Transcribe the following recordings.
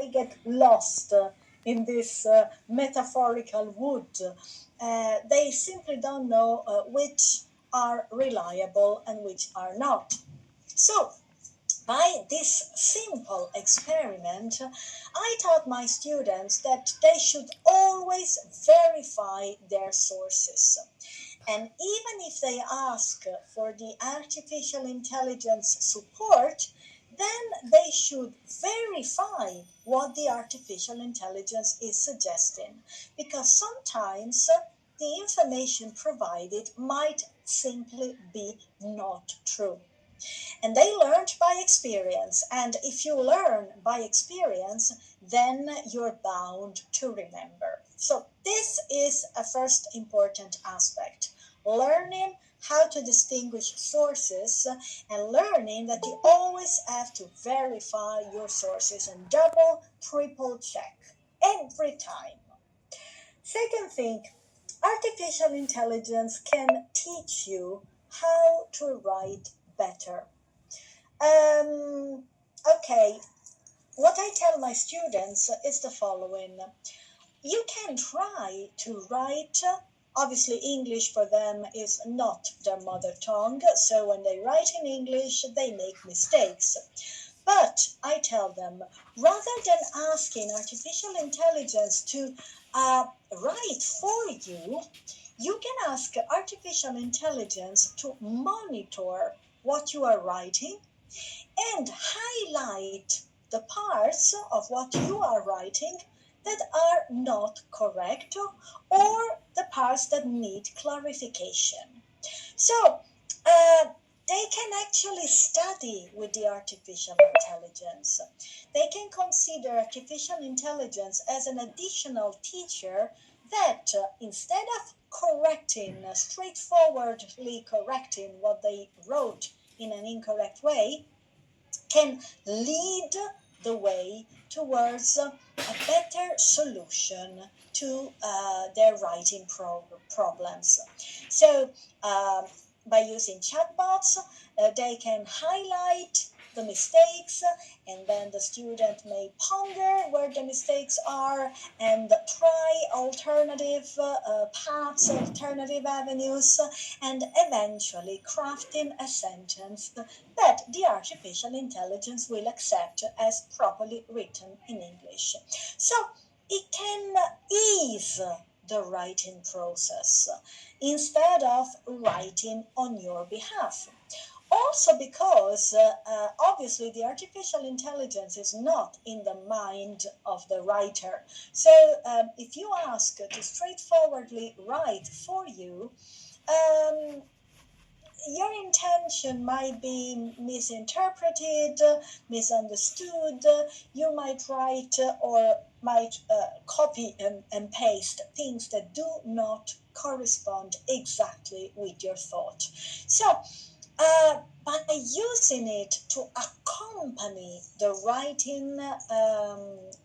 get lost in this metaphorical wood. They simply don't know which are reliable and which are not. So, by this simple experiment, I taught my students that they should always verify their sources. And even if they ask for the artificial intelligence support, then they should verify what the artificial intelligence is suggesting. Because sometimes the information provided might simply be not true. And they learned by experience. And if you learn by experience, then you're bound to remember. So, this is a first important aspect, learning how to distinguish sources and learning that you always have to verify your sources and double, triple check every time. Second thing, artificial intelligence can teach you how to write better. Um, okay, what I tell my students is the following. You can try to write, obviously, English for them is not their mother tongue, so when they write in English, they make mistakes. But I tell them, rather than asking artificial intelligence to write for you, you can ask artificial intelligence to monitor what you are writing and highlight the parts of what you are writing that are not correct or the parts that need clarification. So, they can actually study with the artificial intelligence. They can consider artificial intelligence as an additional teacher that instead of straightforwardly correcting what they wrote in an incorrect way, can lead the way towards a better solution to their writing problems. So, by using chatbots, they can highlight the mistakes, and then the student may ponder where the mistakes are and try alternative paths, alternative avenues, and eventually crafting a sentence that the artificial intelligence will accept as properly written in English. So it can ease the writing process instead of writing on your behalf. Also, because obviously the artificial intelligence is not in the mind of the writer. So, if you ask to straightforwardly write for you, um, your intention might be misinterpreted, misunderstood. You might write or might copy and paste things that do not correspond exactly with your thought. So, by using it to accompany the writing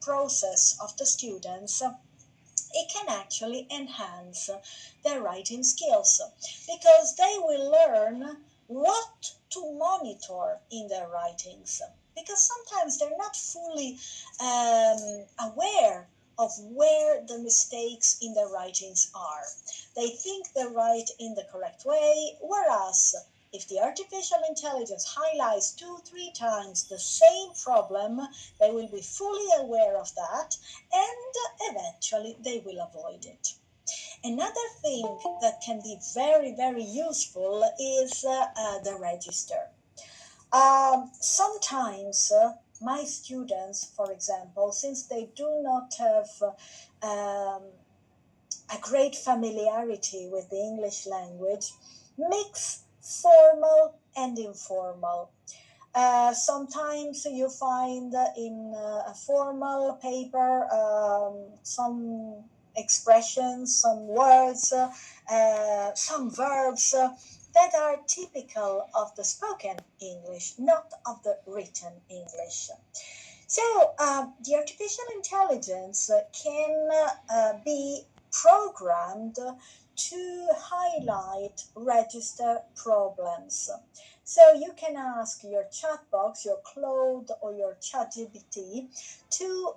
process of the students, it can actually enhance their writing skills because they will learn what to monitor in their writings, because sometimes they're not fully aware of where the mistakes in their writings are. They think they write in the correct way, whereas if the artificial intelligence highlights 2-3 times the same problem, they will be fully aware of that and eventually they will avoid it. Another thing that can be very, very useful is the register. Sometimes my students, for example, since they do not have a great familiarity with the English language, mix formal and informal. Sometimes you find in a formal paper some expressions, some words, some verbs that are typical of the spoken English, not of the written English. So, the artificial intelligence can be programmed to highlight register problems. So you can ask your chat box, your Claude or your chat GPT to